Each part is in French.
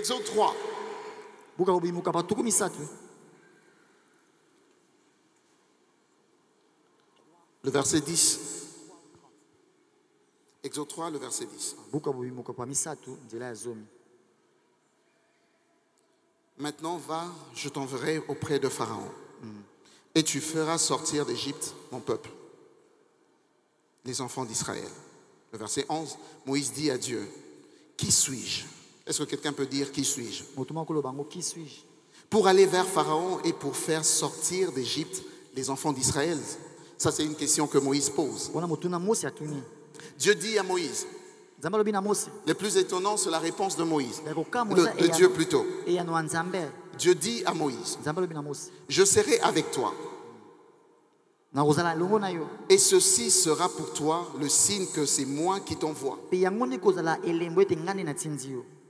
Exode 3. Le verset 10. Exode 3, le verset 10. Maintenant, va, je t'enverrai auprès de Pharaon. Et tu feras sortir d'Égypte mon peuple, les enfants d'Israël. Le verset 11, Moïse dit à Dieu, qui suis-je? Est-ce que quelqu'un peut dire qui suis-je? Pour aller vers Pharaon et pour faire sortir d'Égypte les enfants d'Israël. Ça, c'est une question que Moïse pose. Dieu dit à Moïse. Le plus étonnant, c'est la réponse de Moïse. De Dieu plutôt. Dieu dit à Moïse, je serai avec toi. Et ceci sera pour toi le signe que c'est moi qui t'envoie.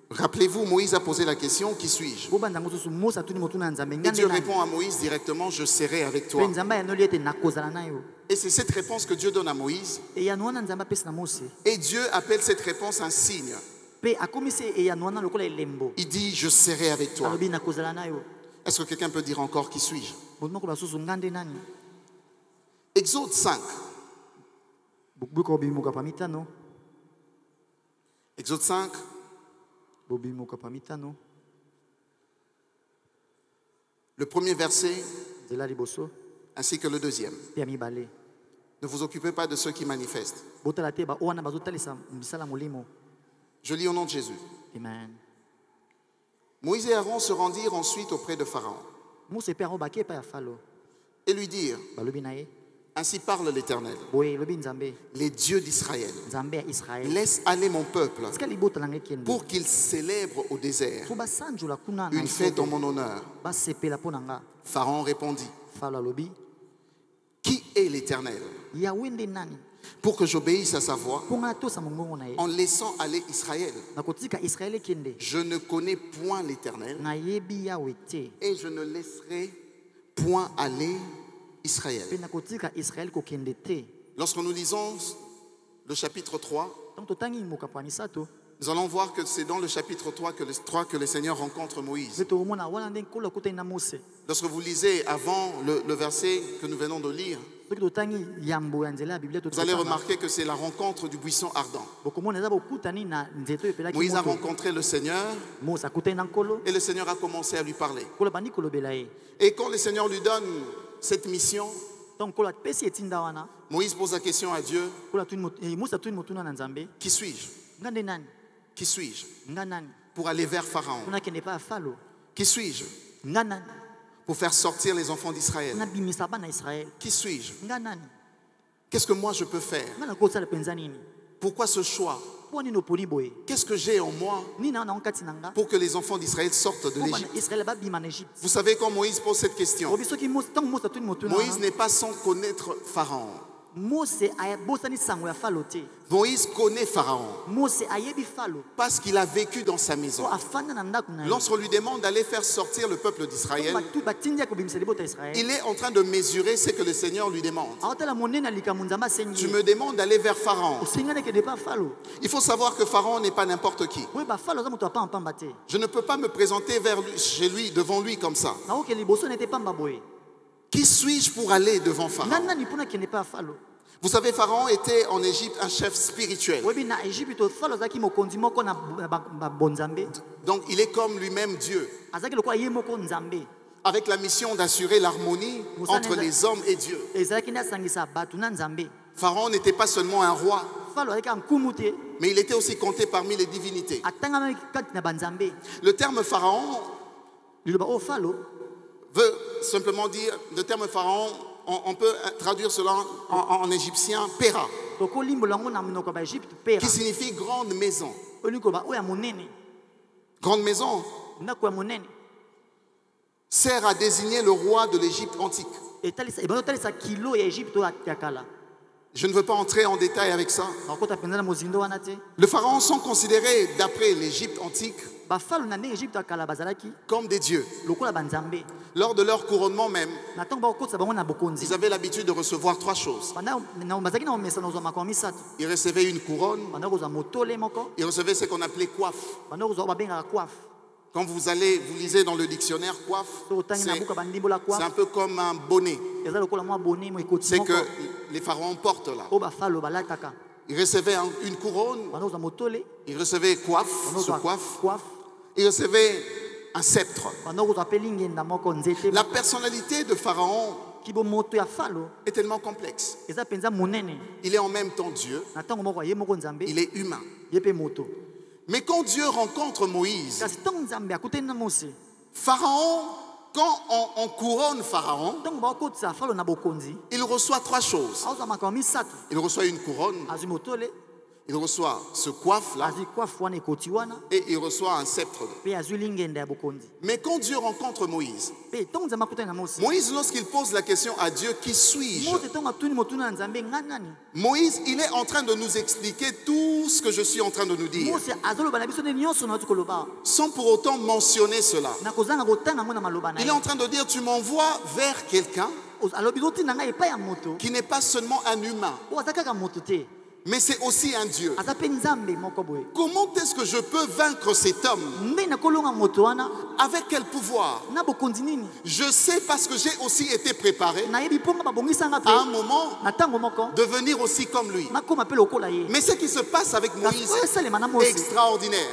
Rappelez-vous, Moïse a posé la question, qui suis-je? Et Dieu répond à Moïse directement, je serai avec toi. Et c'est cette réponse que Dieu donne à Moïse. Et Dieu appelle cette réponse un signe. Il dit, je serai avec toi. Est-ce que quelqu'un peut dire encore, qui suis-je? Exode 5. Exode 5. Le premier verset ainsi que le deuxième. Ne vous occupez pas de ceux qui manifestent. Je lis au nom de Jésus. Amen. Moïse et Aaron se rendirent ensuite auprès de Pharaon et lui dirent, ainsi parle l'Éternel, les dieux d'Israël, laisse aller mon peuple pour qu'il célèbre au désert une fête en mon honneur. Pharaon répondit, qui est l'Éternel pour que j'obéisse à sa voix en laissant aller Israël? Je ne connais point l'Éternel et je ne laisserai point aller Israël. Lorsque nous lisons le chapitre 3, nous allons voir que c'est dans le chapitre 3 que le Seigneur rencontre Moïse. Lorsque vous lisez avant le verset que nous venons de lire, vous allez remarquer que c'est la rencontre du buisson ardent. Moïse a rencontré le Seigneur et le Seigneur a commencé à lui parler. Et quand le Seigneur lui donne cette mission, Moïse pose la question à Dieu, qui suis-je? Qui suis-je pour aller vers Pharaon? Qui suis-je pour faire sortir les enfants d'Israël? Qui suis-je? Qu'est-ce que moi je peux faire? Pourquoi ce choix? Qu'est-ce que j'ai en moi pour que les enfants d'Israël sortent de l'Égypte? Vous savez quand Moïse pose cette question, Moïse n'est pas sans connaître Pharaon. Moïse connaît Pharaon parce qu'il a vécu dans sa maison. Lorsqu'on lui demande d'aller faire sortir le peuple d'Israël, il est en train de mesurer ce que le Seigneur lui demande. Tu me demandes d'aller vers Pharaon. Il faut savoir que Pharaon n'est pas n'importe qui. Je ne peux pas me présenter chez lui, devant lui comme ça. Qui suis-je pour aller devant Pharaon? Vous savez, Pharaon était en Égypte un chef spirituel. Donc il est comme lui-même Dieu, avec la mission d'assurer l'harmonie entre les hommes et Dieu. Pharaon n'était pas seulement un roi, mais il était aussi compté parmi les divinités. Le terme Pharaon veut simplement dire, le terme Pharaon, on peut traduire cela en égyptien, Péra, qui signifie grande maison. Grande maison sert à désigner le roi de l'Égypte antique. Je ne veux pas entrer en détail avec ça. Les pharaons sont considérés, d'après l'Égypte antique, comme des dieux. Lors de leur couronnement même, ils avaient l'habitude de recevoir 3 choses. Ils recevaient une couronne, ils recevaient ce qu'on appelait coiffe, Quand vous lisez dans le dictionnaire coiffe, c'est un peu comme un bonnet. C'est que les pharaons portent là. Ils recevaient une couronne, ils recevaient ce coiffe, ils recevaient un sceptre. La personnalité de Pharaon est tellement complexe. Il est en même temps Dieu, il est humain. Mais quand Dieu rencontre Moïse, Pharaon, quand on couronne Pharaon, il reçoit 3 choses. Il reçoit une couronne, il reçoit ce coiffe-là et il reçoit un sceptre. Mais quand Dieu rencontre Moïse, Moïse, lorsqu'il pose la question à Dieu, qui suis-je? Moïse, il est en train de nous expliquer tout ce que je suis en train de nous dire, sans pour autant mentionner cela. Il est en train de dire, tu m'envoies vers quelqu'un qui n'est pas seulement un humain, mais c'est aussi un Dieu. Comment est-ce que je peux vaincre cet homme? Avec quel pouvoir? Je sais parce que j'ai aussi été préparé à un moment de venir aussi comme lui. Mais ce qui se passe avec Moïse est extraordinaire.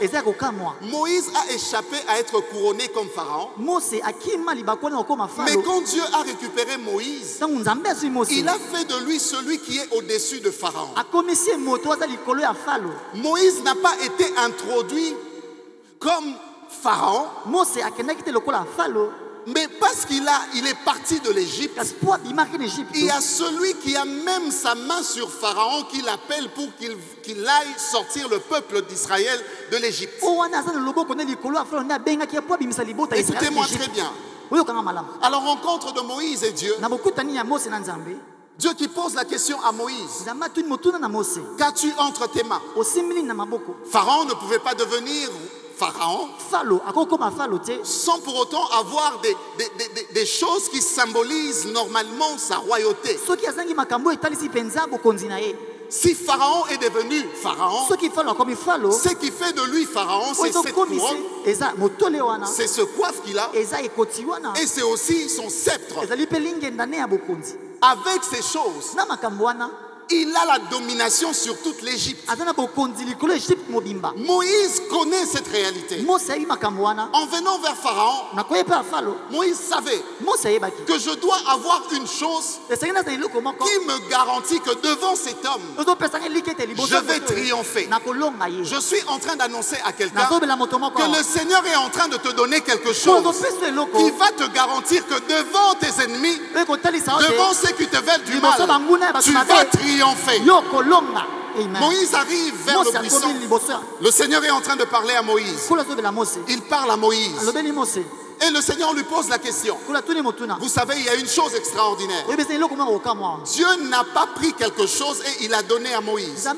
Moïse a échappé à être couronné comme Pharaon. Mais quand Dieu a récupéré Moïse, il a fait de lui celui qui est au-dessus de Pharaon. Moïse n'a pas été introduit comme Pharaon, mais parce qu'il est parti de l'Égypte, il y a celui qui a même sa main sur Pharaon qui l'appelle pour qu'il aille sortir le peuple d'Israël de l'Égypte. Écoutez-moi très bien. À la rencontre de Moïse et Dieu, Dieu qui pose la question à Moïse, qu'as-tu entre tes mains? Pharaon ne pouvait pas devenir Pharaon sans pour autant avoir des choses qui symbolisent normalement sa royauté. Si Pharaon est devenu Pharaon, ce qui fait de lui Pharaon, c'est cette couronne, c'est ce coiffe qu'il a, et c'est aussi son sceptre. Avec ces choses, il a la domination sur toute l'Égypte. Moïse connaît cette réalité. En venant vers Pharaon, Moïse savait que je dois avoir une chose qui me garantit que devant cet homme, je vais triompher. Je suis en train d'annoncer à quelqu'un que le Seigneur est en train de te donner quelque chose qui va te garantir que devant tes ennemis, devant ceux qui te veulent du mal, tu vas triompher. Moïse arrive vers le buisson. Le Seigneur est en train de parler à Moïse. Il parle à Moïse. Et le Seigneur lui pose la question. Vous savez, il y a une chose extraordinaire. Dieu n'a pas pris quelque chose et il a donné à Moïse.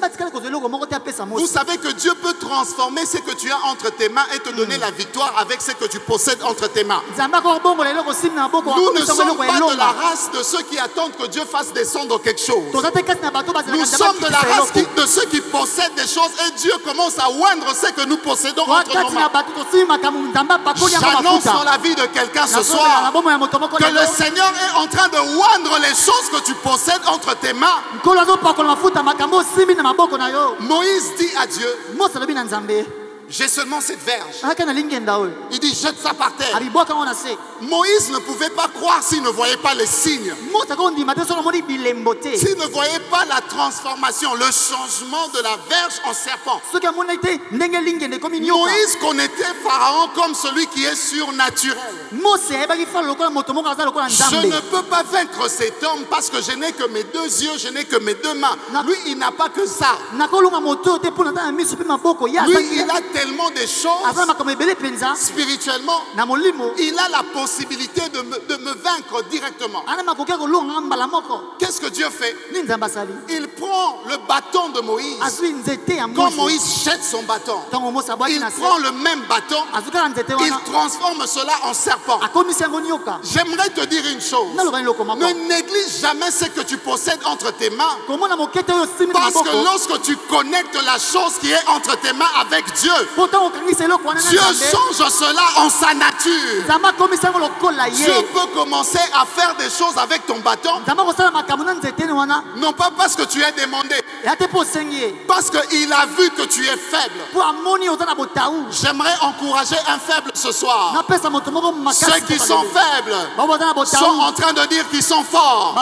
Vous savez que Dieu peut transformer ce que tu as entre tes mains et te donner la victoire avec ce que tu possèdes entre tes mains. Nous ne sommes pas de la race de ceux qui attendent que Dieu fasse descendre quelque chose. Nous sommes de la race de ceux qui possèdent des choses et Dieu commence à oindre ce que nous possédons entre nos mains. J'annonce dans la vie de quelqu'un ce soir que le Seigneur est en train de oindre les choses que tu possèdes entre tes mains. Moïse dit à Dieu, j'ai seulement cette verge. Il dit, jette ça par terre. Moïse ne pouvait pas croire s'il ne voyait pas les signes. S'il ne voyait pas la transformation, le changement de la verge en serpent. Moïse connaissait Pharaon comme celui qui est surnaturel. Je ne peux pas vaincre cet homme parce que je n'ai que mes 2 yeux, je n'ai que mes 2 mains. Lui, il n'a pas que ça. Lui, il a tellement des choses spirituellement. Il a la possibilité de me vaincre directement. Qu'est-ce que Dieu fait? Il prend le bâton de Moïse. Quand Moïse jette son bâton, il prend le même bâton, il transforme cela en serpent. J'aimerais te dire une chose. Ne néglige jamais ce que tu possèdes entre tes mains. Parce que lorsque tu connectes la chose qui est entre tes mains avec Dieu, Dieu change cela en sa nature. Dieu peut commencer à faire des choses avec ton bâton. Non pas parce que tu es demandé, parce qu'il a vu que tu es faible. J'aimerais encourager un faible ce soir. Ceux qui sont faibles sont en train de dire qu'ils sont forts.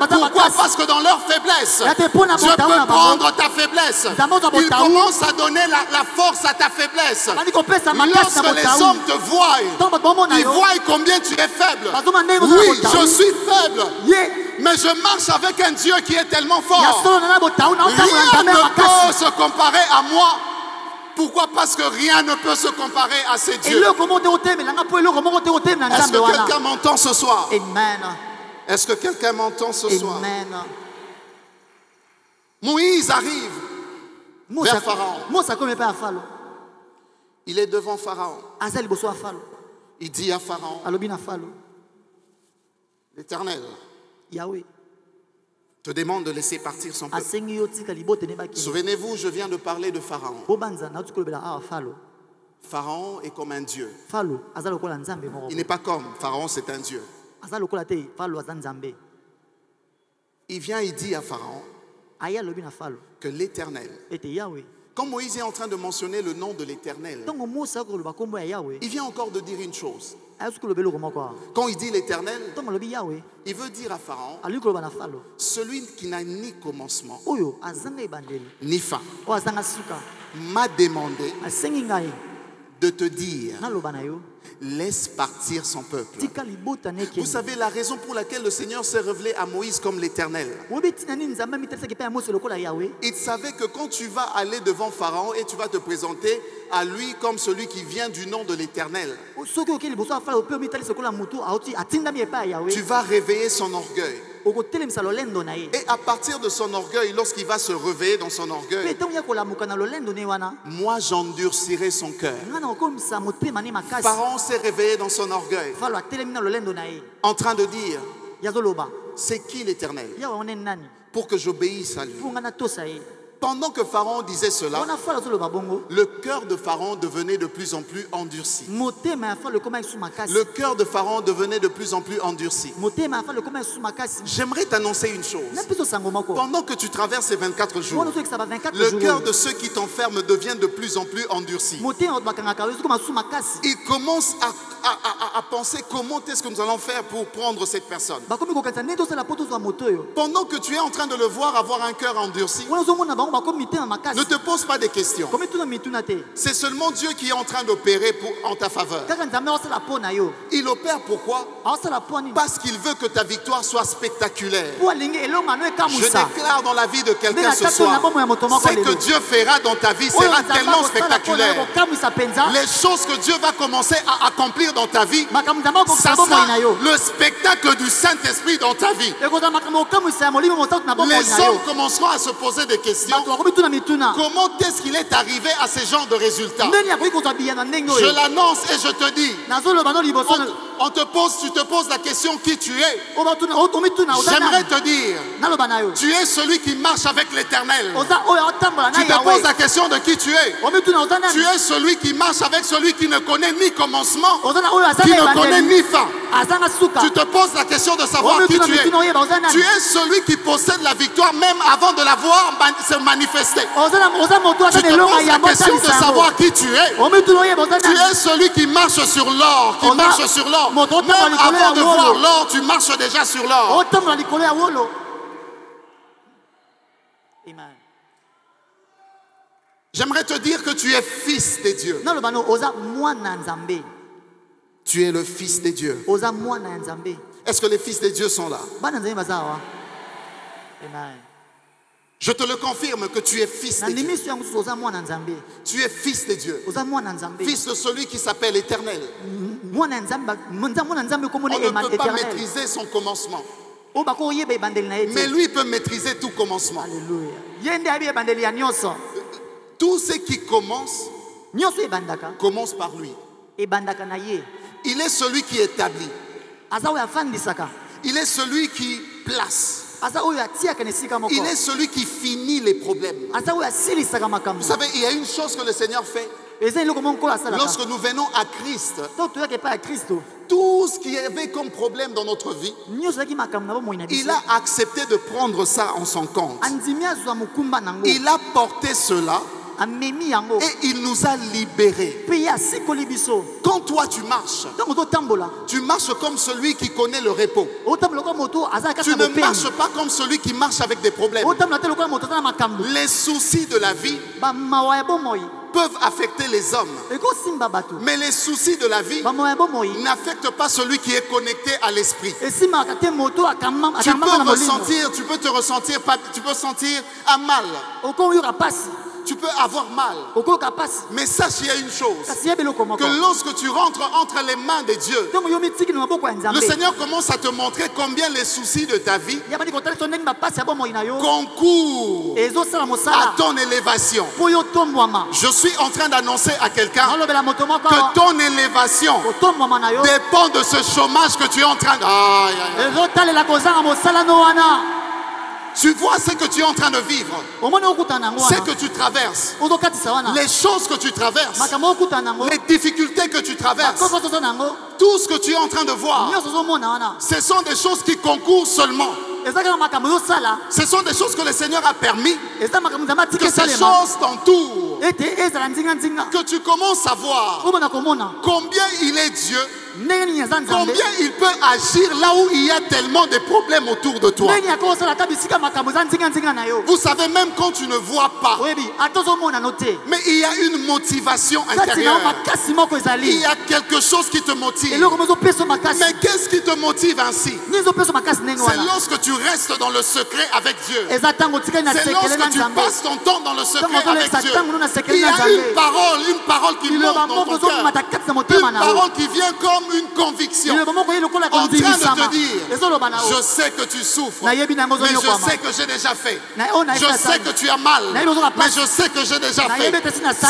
Pourquoi? Parce que dans leur faiblesse, Dieu peut prendre ta faiblesse. Il commence à donner la force à ta faiblesse. Lorsque les hommes te voient, ils voient combien tu es faible. Oui, je suis faible, mais je marche avec un Dieu qui est tellement fort. Rien ne peut se comparer à moi. Pourquoi? Parce que rien ne peut se comparer à ces dieux. Est-ce que quelqu'un m'entend ce soir? Est-ce que quelqu'un m'entend ce soir? Moïse arrive vers Pharaon. Il est devant Pharaon. Il dit à Pharaon, l'Éternel te demande de laisser partir son peuple. Souvenez-vous, je viens de parler de Pharaon. Pharaon est comme un dieu. Il n'est pas comme Pharaon, c'est un dieu. Il vient, il dit à Pharaon que l'Éternel, quand Moïse est en train de mentionner le nom de l'Éternel, il vient encore de dire une chose. Quand il dit l'Éternel, il veut dire à Pharaon, celui qui n'a ni commencement ni fin m'a demandé de te dire, laisse partir son peuple. Vous savez la raison pour laquelle le Seigneur s'est révélé à Moïse comme l'Éternel. Il savait que quand tu vas aller devant Pharaon et tu vas te présenter à lui comme celui qui vient du nom de l'Éternel, tu vas réveiller son orgueil. Et à partir de son orgueil, lorsqu'il va se réveiller dans son orgueil, moi j'endurcirai son cœur. Pharaon s'est réveillé dans son orgueil, en train de dire, c'est qui l'Éternel pour que j'obéisse à lui? Pendant que Pharaon disait cela, le cœur de Pharaon devenait de plus en plus endurci. Le cœur de Pharaon devenait de plus en plus endurci. J'aimerais t'annoncer une chose. Pendant que tu traverses ces 24 jours, le cœur de ceux qui t'enferment devient de plus en plus endurci. Ils commencent à penser comment est-ce que nous allons faire pour prendre cette personne. Pendant que tu es en train de le voir avoir un cœur endurci, ne te pose pas des questions. C'est seulement Dieu qui est en train d'opérer en ta faveur. Il opère pourquoi? Parce qu'il veut que ta victoire soit spectaculaire. Je déclare dans la vie de quelqu'un ce soir, ce que Dieu fera dans ta vie sera tellement spectaculaire. Les choses que Dieu va commencer à accomplir dans ta vie, ça sera le spectacle du Saint-Esprit dans ta vie. Les hommes commenceront à se poser des questions. Comment est-ce qu'il est arrivé à ce genre de résultats? Je l'annonce et je te dis, tu te poses la question qui tu es. J'aimerais te dire, tu es celui qui marche avec l'Éternel. Tu te poses la question de qui tu es. Tu es celui qui marche avec celui qui ne connaît ni commencement, qui ne connaît ni fin. Tu te poses la question de savoir qui tu es. Tu es celui qui possède la victoire même avant de la voir se manifester. Tu te poses la question de savoir qui tu es. Tu es celui qui marche sur l'or, qui marche sur l'or. Même avant de voir l'or, tu marches déjà sur l'or. J'aimerais te dire que tu es fils de Dieu. Tu es le fils de Dieu. Est-ce que les fils de Dieu sont là? Je te le confirme que tu es fils de Dieu. Tu es fils de Dieu. Fils de celui qui s'appelle Éternel. On ne peut pas maîtriser son commencement. Mais lui peut maîtriser tout commencement. Tout ce qui commence par lui. Il est celui qui établit. Il est celui qui place. Il est celui qui finit les problèmes. Vous savez, il y a une chose que le Seigneur fait. Lorsque nous venons à Christ, tout ce qui avait comme problème dans notre vie, il a accepté de prendre ça en son compte. Il a porté cela et il nous a libérés. Quand toi tu marches comme celui qui connaît le repos. Tu ne marches pas comme celui qui marche avec des problèmes. Les soucis de la vie peuvent affecter les hommes. Mais les soucis de la vie n'affectent pas celui qui est connecté à l'esprit. Tu peux sentir à mal. Tu peux avoir mal. Mais sache, il y a une chose. Que lorsque tu rentres entre les mains de Dieu, le Seigneur commence à te montrer combien les soucis de ta vie concourent à ton élévation. Je suis en train d'annoncer à quelqu'un que ton élévation dépend de ce chômage que tu es en train de... Tu vois ce que tu es en train de vivre, ce que tu traverses, les choses que tu traverses, les difficultés que tu traverses, tout ce que tu es en train de voir, ce sont des choses qui concourent seulement. Ce sont des choses que le Seigneur a permis, que ces choses t'entourent, que tu commences à voir combien il est Dieu, combien il peut agir là où il y a tellement de problèmes autour de toi. Vous savez, même quand tu ne vois pas, mais il y a une motivation intérieure. Il y a quelque chose qui te motive. Mais qu'est-ce qui te motive ainsi? C'est lorsque tu restes dans le secret avec Dieu. C'est lorsque tu passes ton temps dans le secret avec Dieu. Il y a une parole qui monte dans ton cœur. Une parole qui vient comme une conviction en train de te dire: je sais que tu souffres, mais je sais que j'ai déjà fait. Je sais que tu as mal, mais je sais que j'ai déjà fait.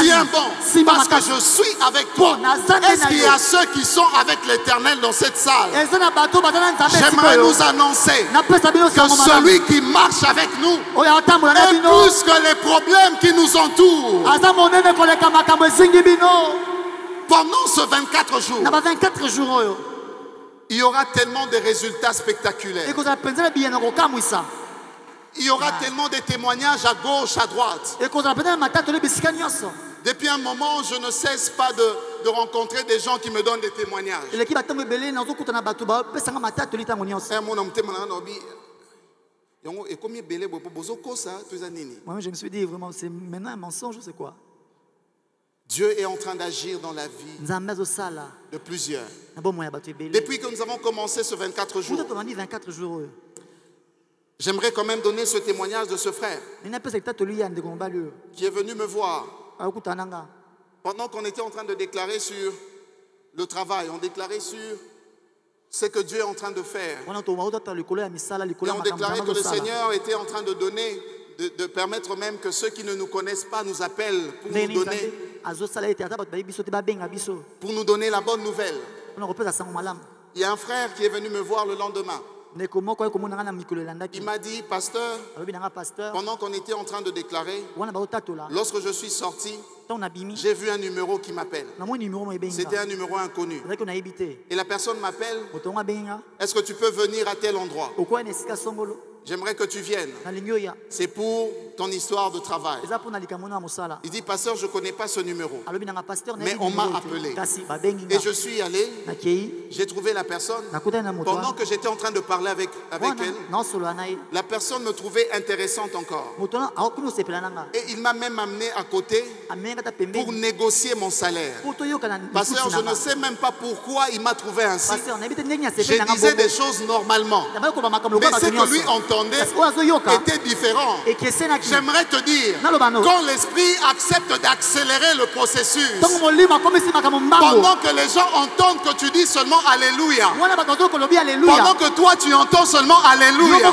Tiens bon, parce que je suis avec toi. Est-ce qu'il y a ceux qui sont avec l'Éternel dans cette salle? J'aimerais nous annoncer que celui qui marche avec nous est plus que les problèmes qui nous entourent. Pendant ce 24 jours, il y aura tellement de résultats spectaculaires. Il y aura tellement de témoignages à gauche, à droite. Depuis un moment, je ne cesse pas de rencontrer des gens qui me donnent des témoignages. Moi, je me suis dit, vraiment, c'est maintenant un mensonge, c'est quoi? Dieu est en train d'agir dans la vie de plusieurs. Depuis que nous avons commencé ce 24 jours, j'aimerais quand même donner ce témoignage de ce frère qui est venu me voir pendant qu'on était en train de déclarer sur le travail, on déclarait sur ce que Dieu est en train de faire. Et on déclarait que le Seigneur était en train de donner, de permettre même que ceux qui ne nous connaissent pas nous appellent pour nous donner la bonne nouvelle. Il y a un frère qui est venu me voir le lendemain. Il m'a dit: pasteur, pendant qu'on était en train de déclarer, lorsque je suis sorti, j'ai vu un numéro qui m'appelle. C'était un numéro inconnu. Et la personne m'appelle: est-ce que tu peux venir à tel endroit? J'aimerais que tu viennes. C'est pour ton histoire de travail. Il dit: pasteur, je ne connais pas ce numéro, mais on m'a appelé. Et je suis allé, j'ai trouvé la personne. Pendant que j'étais en train de parler avec elle, la personne me trouvait intéressante encore. Et il m'a même amené à côté pour négocier mon salaire. Pasteur, je ne sais même pas pourquoi il m'a trouvé ainsi. Je disais des choses normalement, mais ce que lui entendait était différent. J'aimerais te dire, quand l'esprit accepte d'accélérer le processus, pendant que les gens entendent que tu dis seulement Alléluia, pendant que toi tu entends seulement Alléluia,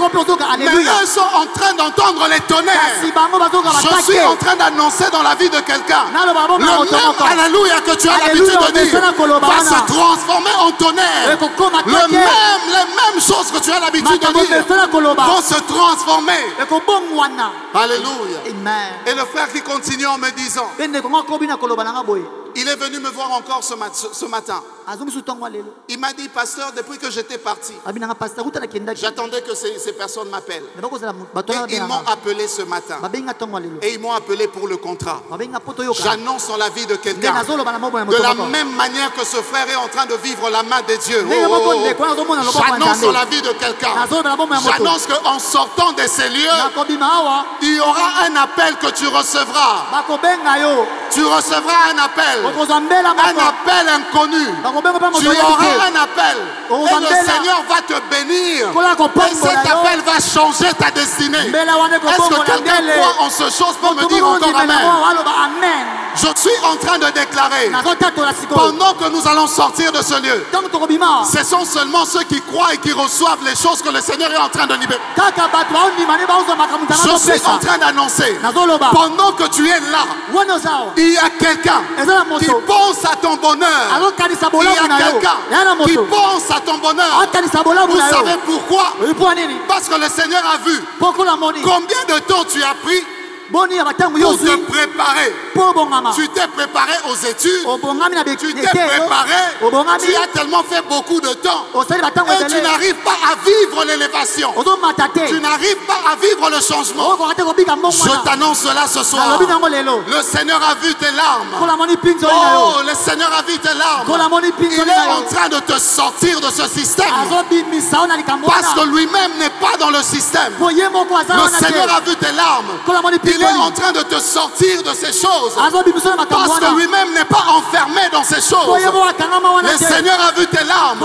mais eux sont en train d'entendre les tonnerres. Je suis en train d'annoncer dans la vie de quelqu'un, le même Alléluia que tu as l'habitude de dire va se transformer en tonnerre. Les mêmes choses que tu as l'habitude de dire vont se transformer. Alléluia. Amen. Et le frère qui continue en me disant, il est venu me voir encore ce matin. Il m'a dit, pasteur, depuis que j'étais parti, j'attendais que ces personnes m'appellent. Et ils m'ont appelé ce matin. Et ils m'ont appelé pour le contrat. J'annonce dans la vie de quelqu'un, de la même manière que ce frère est en train de vivre la main de Dieu. J'annonce dans la vie de quelqu'un. J'annonce qu'en sortant de ces lieux, il y aura un appel que tu recevras. Tu recevras un appel. Un appel inconnu. Tu auras un appel. Et le Seigneur va te bénir. Et cet appel va changer ta destinée. Est-ce que quelqu'un croit en ce chose pour me dire encore amen? Je suis en train de déclarer, pendant que nous allons sortir de ce lieu, ce sont seulement ceux qui croient et qui reçoivent les choses que le Seigneur est en train de libérer. Je suis en train d'annoncer, pendant que tu es là, il y a quelqu'un qui pense à ton bonheur. Il y a quelqu'un qui pense à ton bonheur. Vous savez pourquoi? Parce que le Seigneur a vu combien de temps tu as pris pour te préparer. Tu t'es préparé aux études. Tu t'es préparé. Tu as tellement fait beaucoup de temps. Et tu n'arrives pas à vivre l'élévation. Tu n'arrives pas à vivre le changement. Je t'annonce cela ce soir. Le Seigneur a vu tes larmes. Oh, le Seigneur a vu tes larmes. Il est en train de te sortir de ce système. Parce que lui-même n'est pas dans le système. Le Seigneur a vu tes larmes. Il est en train de te sortir de ces choses. Parce que lui-même n'est pas enfermé dans ces choses. Le Seigneur a vu tes larmes.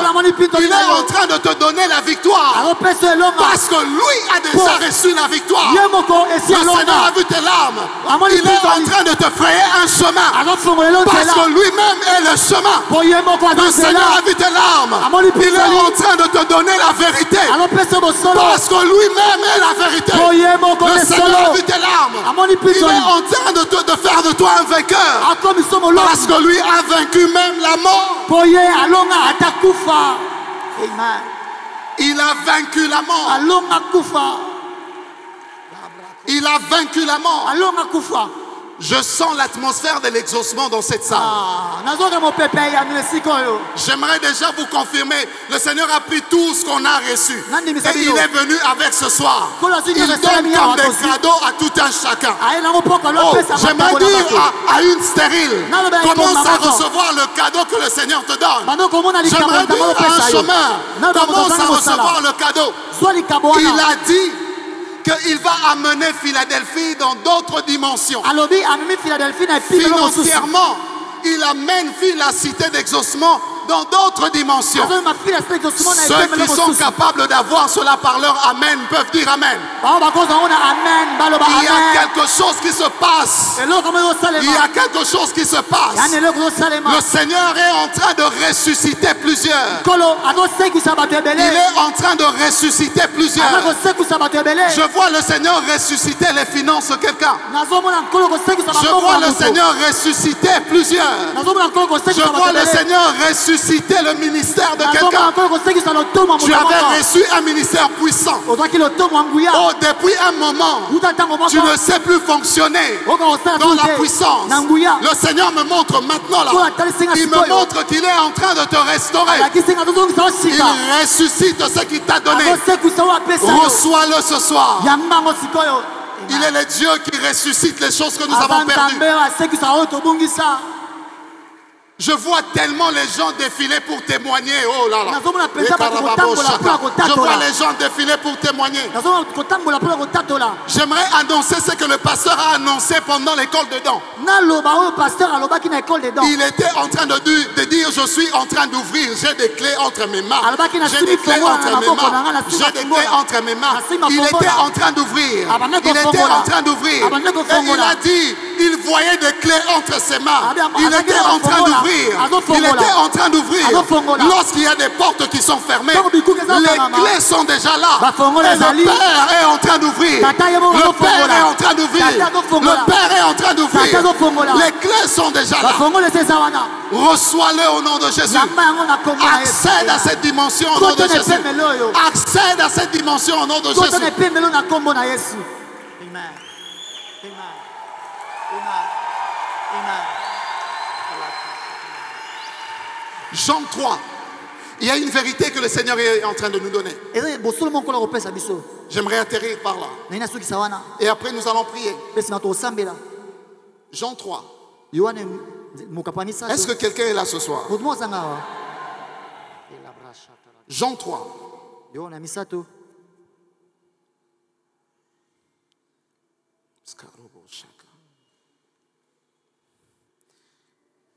Il est en train de te donner la victoire. Parce que lui a déjà reçu la victoire. Le Seigneur a vu tes larmes. Il est en train de te frayer un chemin. Parce que lui-même est le chemin. Le Seigneur a vu tes larmes. Il est en train de te donner la vérité. Parce que lui-même est la vérité. Le Seigneur a vu tes larmes. Il est en train de faire de toi un vainqueur. Parce que lui a vaincu même la mort. Il a vaincu la mort. Il a vaincu la mort. Je sens l'atmosphère de l'exaucement dans cette salle. J'aimerais déjà vous confirmer, le Seigneur a pris tout ce qu'on a reçu. Et il est venu avec ce soir. Il donne comme des cadeaux à tout un chacun. Oh, j'aimerais dire à une stérile, commence à recevoir le cadeau que le Seigneur te donne. J'aimerais dire à un chômeur, commence à recevoir le cadeau. Il a dit qu'il va amener Philadelphie dans d'autres dimensions. Financièrement, il amène la cité d'exaucement dans d'autres dimensions. Ceux qui sont capables d'avoir cela par leur amen peuvent dire amen. Il y a quelque chose qui se passe. Il y a quelque chose qui se passe. Le Seigneur est en train de ressusciter plusieurs. Il est en train de ressusciter plusieurs. Je vois le Seigneur ressusciter les finances de quelqu'un. Je vois le Seigneur ressusciter plusieurs. Je vois le Seigneur ressusciter le ministère de quelqu'un. Tu avais reçu un ministère puissant. Oh, depuis un moment, tu ne sais plus fonctionner dans la puissance. Le Seigneur me montre maintenant là. Il me montre qu'il est en train de te restaurer. Il ressuscite ce qu'il t'a donné. Reçois-le ce soir. Il est le Dieu qui ressuscite les choses que nous avons perdues. Je vois tellement les gens défiler pour témoigner. Oh là là. Je vois les gens défiler pour témoigner. J'aimerais annoncer ce que le pasteur a annoncé pendant l'école de dents. Il était en train de dire, je suis en train d'ouvrir, j'ai des clés entre mes mains. J'ai des clés entre mes mains. J'ai des clés entre mes mains. Il était en train d'ouvrir. Il était en train d'ouvrir. Et il a dit, il voyait des clés entre ses mains. Il était en train d'ouvrir d'ouvrir. Il était en train d'ouvrir. Lorsqu'il y a des portes qui sont fermées, les clés sont déjà là. Et le Père est en train d'ouvrir. Le Père est en train d'ouvrir. Le Père est en train d'ouvrir. Les clés sont déjà là. Reçois-le au nom de Jésus. Accède à cette dimension au nom de Jésus. Accède à cette dimension au nom de Jésus. Amen. Amen. Jean 3. Il y a une vérité que le Seigneur est en train de nous donner. J'aimerais atterrir par là. Et après nous allons prier. Jean 3. Est-ce que quelqu'un est là ce soir? Jean 3.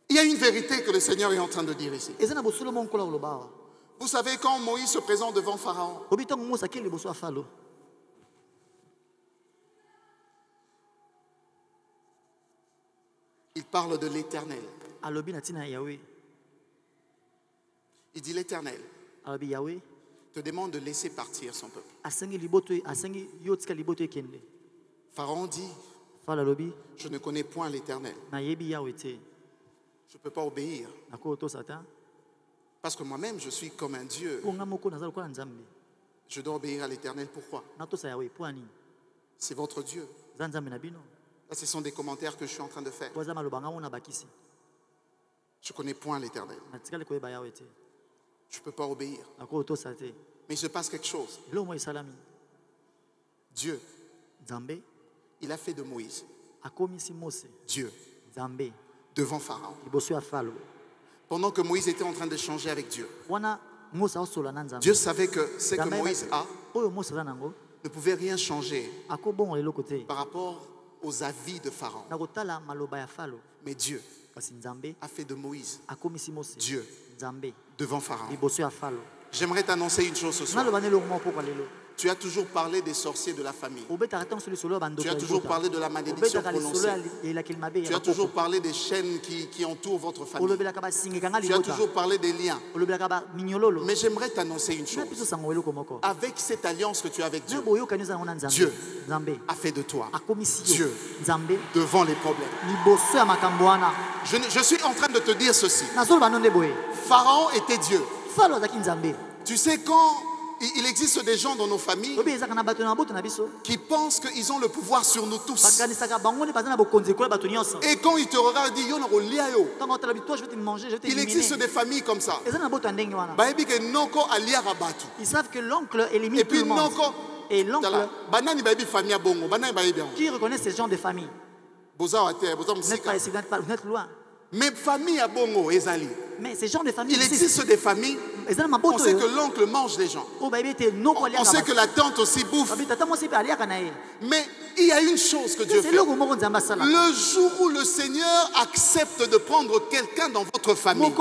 Il y a une vérité que le Seigneur est en train de dire ici. Vous savez, quand Moïse se présente devant Pharaon, il parle de l'Éternel. Il dit l'Éternel te demande de laisser partir son peuple. Pharaon dit, je ne connais point l'Éternel. Je ne peux pas obéir. Parce que moi-même, je suis comme un Dieu. Je dois obéir à l'Éternel. Pourquoi? C'est votre Dieu. Là, ce sont des commentaires que je suis en train de faire. Je ne connais point l'Éternel. Je ne peux pas obéir. Mais il se passe quelque chose. Dieu, il a fait de Moïse Dieu devant Pharaon. Pendant que Moïse était en train d'échanger avec Dieu, Dieu savait que ce que Moïse a ne pouvait rien changer par rapport aux avis de Pharaon. Mais Dieu a fait de Moïse Dieu devant Pharaon. J'aimerais t'annoncer une chose ce soir. Tu as toujours parlé des sorciers de la famille. Tu as toujours parlé de la malédiction prononcée. Tu as toujours parlé des chaînes qui entourent votre famille. Tu as toujours parlé des liens. Mais j'aimerais t'annoncer une chose. Avec cette alliance que tu as avec Dieu, Dieu a fait de toi Dieu devant les problèmes. Je suis en train de te dire ceci. Pharaon était Dieu. Tu sais, quand il existe des gens dans nos familles qui pensent qu'ils ont le pouvoir sur nous tous. Et quand ils te regardent, ils disent, il existe des familles comme ça. Ils savent que l'oncle élimine tout le monde. Et l'oncle qui reconnaît ces gens de famille. Vous n'êtes pas ici, vous n'êtes loin. Mais famille à bongo, Ezali. Mais ces gens de famille, il existe des familles. On sait que l'oncle mange les gens. On sait que la tante aussi bouffe. Mais il y a une chose que Dieu fait. Le jour où le Seigneur accepte de prendre quelqu'un dans votre famille,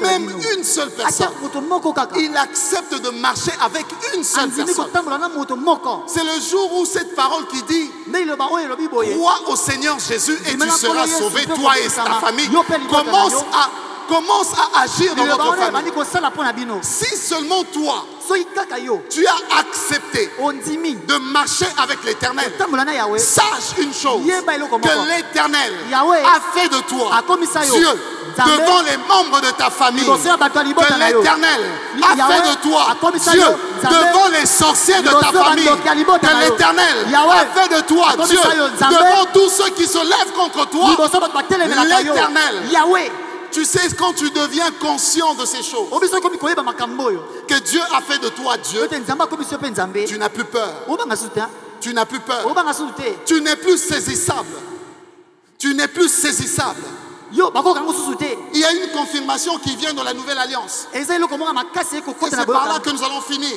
même une seule personne, il accepte de marcher avec une seule personne. C'est le jour où cette parole qui dit crois au Seigneur Jésus et tu seras sauvé, toi et ta famille, commence à agir dans votre famille. Si seulement toi, tu as accepté de marcher avec l'Éternel, sache une chose, que l'Éternel a fait de toi Dieu devant les membres de ta famille, que l'Éternel a fait de toi Dieu devant les sorciers de ta famille, que l'Éternel a fait de toi Dieu devant tous ceux qui se lèvent contre toi. L'Éternel, tu sais, quand tu deviens conscient de ces choses, que Dieu a fait de toi Dieu, tu n'as plus peur. Tu n'as plus peur. Tu n'es plus saisissable. Tu n'es plus saisissable. Il y a une confirmation qui vient de la nouvelle alliance. Et c'est par là que nous allons finir.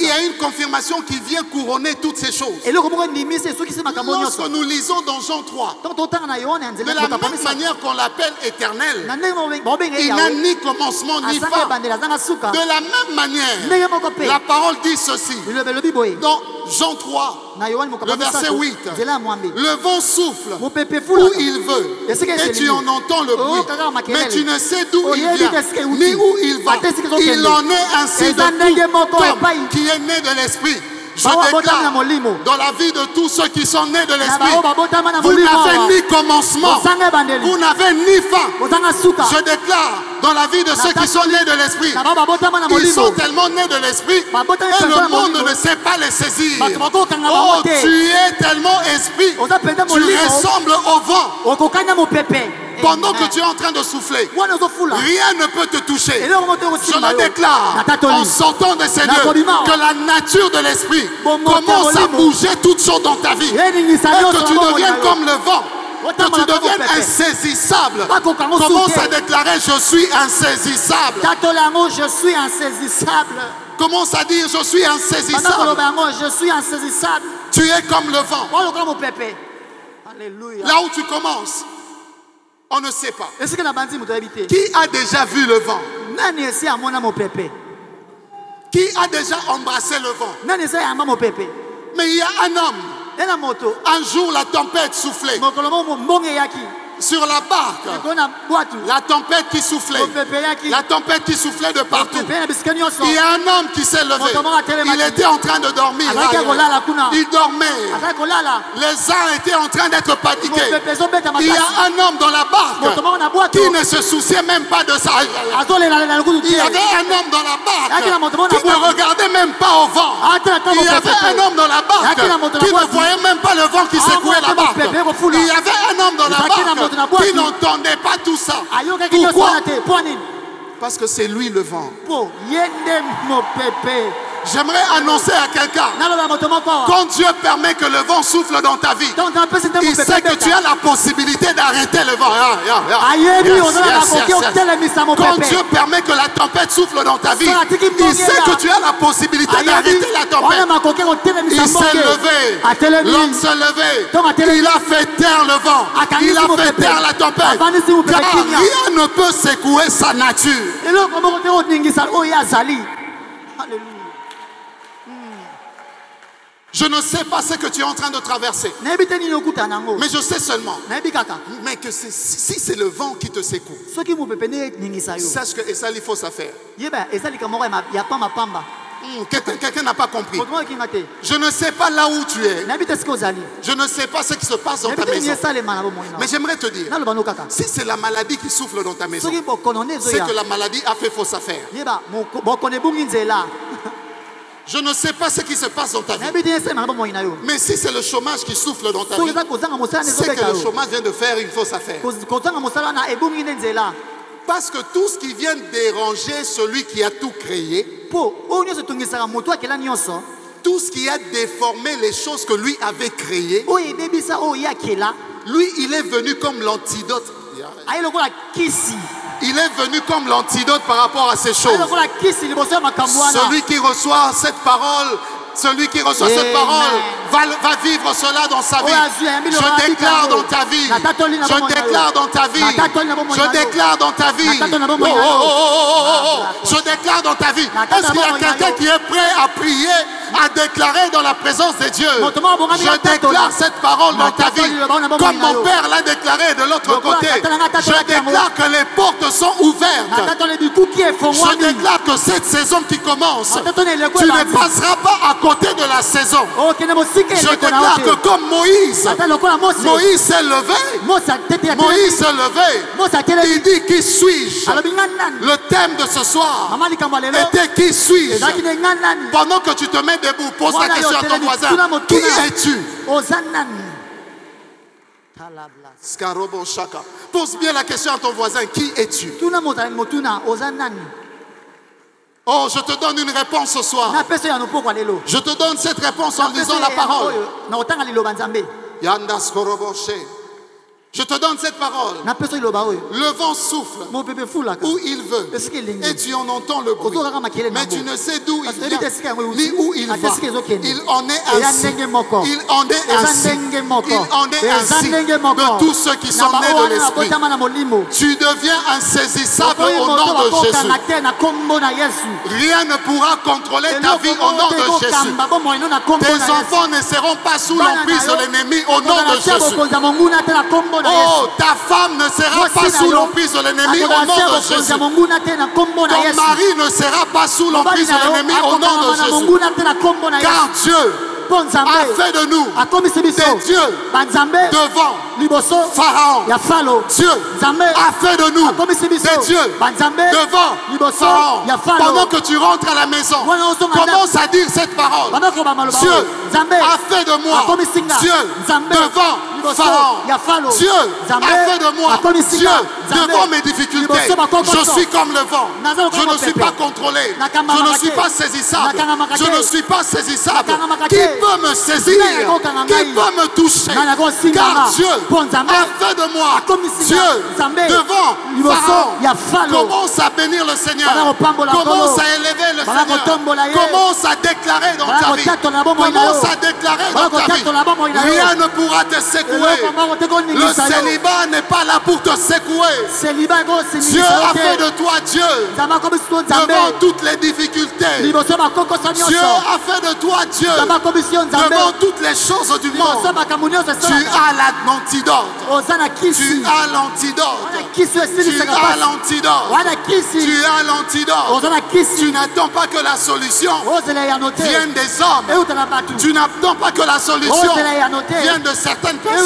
Il y a une confirmation qui vient couronner toutes ces choses. Lorsque nous lisons dans Jean 3, de la même manière qu'on l'appelle éternel, il n'a ni commencement ni fin. De la même manière, la parole dit ceci. Dans Jean 3, le verset 8. Le vent souffle où il veut et tu en entends le bruit, mais tu ne sais d'où il vient ni où il va. Il en est ainsi de tout homme qui est né de l'esprit. Je déclare dans la vie de tous ceux qui sont nés de l'esprit, vous n'avez ni commencement, vous n'avez ni fin. Je déclare dans la vie de ceux qui sont nés de l'esprit, ils sont tellement nés de l'esprit et le monde ne sait pas les saisir. Oh, tu es tellement esprit, tu ressembles au vent. Pendant que tu es en train de souffler, rien ne peut te toucher. Je le déclare en sortant de ces lieux que la nature de l'esprit commence à bouger toutes choses dans ta vie et que tu deviennes comme le vent, que tu deviennes insaisissable. Commence à déclarer je suis insaisissable. Je suis insaisissable. Commence à dire je suis insaisissable. Je suis insaisissable. Tu es comme le vent. Alléluia. Là où tu commences, on ne sait pas. Qui a déjà vu le vent? Qui a déjà embrassé le vent? Mais il y a un homme. Un jour, la tempête soufflait sur la barque. La tempête qui soufflait. La tempête qui soufflait de partout. Il y a un homme qui s'est levé. Il était en train de dormir. Il dormait. Les uns étaient en train d'être paniqués. Il y a un homme dans la barque qui ne se souciait même pas de ça. Il y avait un homme dans la barque qui ne regardait même pas au vent. Il y avait un homme dans la barque qui ne voyait même pas le vent qui secouait la barque. Il y avait un homme dans la barque qui n'entendait pas tout ça. Pourquoi? Parce que c'est lui le vent. J'aimerais annoncer à quelqu'un, quand Dieu permet que le vent souffle dans ta vie, il sait que tu as la possibilité d'arrêter le vent. Quand Dieu permet que la tempête souffle dans ta vie, il sait que tu as la possibilité d'arrêter la tempête. Il s'est levé, l'homme s'est levé, il a fait taire le vent, il a fait taire la tempête, car rien ne peut secouer sa nature. Je ne sais pas ce que tu es en train de traverser. Mais je sais seulement. Mais que si c'est le vent qui te secoue, sache que ça, il faut ça faire. Quelqu'un n'a pas compris. Je ne sais pas là où tu es. Je ne sais pas ce qui se passe dans ta maison. Mais j'aimerais te dire, si c'est la maladie qui souffle dans ta maison, c'est que la maladie a fait fausse affaire. Je ne sais pas ce qui se passe dans ta vie. Mais si c'est le chômage qui souffle dans ta vie, c'est que le chômage vient de faire une fausse affaire. Parce que tout ce qui vient déranger celui qui a tout créé, tout ce qui a déformé les choses que lui avait créées, lui, il est venu comme l'antidote. Il est venu comme l'antidote par rapport à ces choses. Celui qui reçoit cette parole, va vivre cela dans sa vie. Je déclare dans ta vie. Je déclare dans ta vie. Je déclare dans ta vie. Je déclare dans ta vie. Est-ce qu'il y a quelqu'un qui est prêt à prier, à déclarer dans la présence de Dieu? Je déclare cette parole dans ta vie. Comme mon père l'a déclaré de l'autre côté. Je déclare que les portes sont ouvertes. Je déclare que cette saison qui commence, tu ne passeras pas à côté de la saison. Je déclare que comme Moïse s'est levé. Moïse s'est levé. Il dit qui suis-je? Le thème de ce soir était qui suis-je? Pendant que tu te mets debout, pose la question à ton voisin. Qui es-tu? Pose bien la question à ton voisin. Qui es-tu? Oh, je te donne une réponse ce soir. Je te donne cette réponse en disant la parole. Je te donne cette parole. Le vent souffle où il veut et tu en entends le bruit. Mais tu ne sais d'où il vient ni où il va. Il en est ainsi. Il en est ainsi. Il en est ainsi de tous ceux qui sont nés de l'Esprit. Tu deviens insaisissable au nom de Jésus. Rien ne pourra contrôler ta vie au nom de Jésus. Tes enfants ne seront pas sous l'emprise de l'ennemi au nom de Jésus. Oh, ta femme ne sera pas sous l'emprise de l'ennemi au nom de Jésus. Ton mari ne sera pas sous l'emprise de l'ennemi au nom de Jésus. Car Dieu a fait de nous des dieux devant Pharaon. Dieu a fait de nous des dieux devant Pharaon. Pendant que tu rentres à la maison, commence à dire cette parole. Dieu a fait de moi Dieu devant Pharaon. Dieu a fait de moi Dieu devant mes difficultés. Je suis comme le vent. Je ne suis pas contrôlé. Je ne suis pas saisissable. Je ne suis pas saisissable. Qui peut me saisir? Qui peut me toucher? Car Dieu a fait de moi Dieu devant Pharaon. Commence à bénir le Seigneur. Commence à élever le Seigneur. Commence à déclarer dans ta vie. Commence à déclarer dans ta vie. Rien ne pourra te secouer. Le célibat n'est pas là pour te secouer. Dieu a fait de toi Dieu devant toutes les difficultés. Dieu a fait de toi Dieu devant toutes les choses du monde. Tu as l'antidote. Tu as l'antidote. Tu as l'antidote. Tu as l'antidote. Tu n'attends pas que la solution vienne des hommes. Tu n'attends pas que la solution vienne de certaines personnes.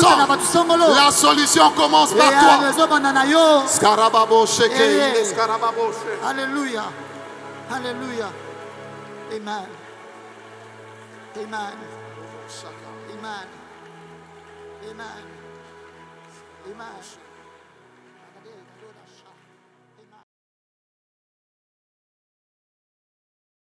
La solution commence par toi. Alléluia. Alléluia. Amen. Amen. Amen. Amen. Amen.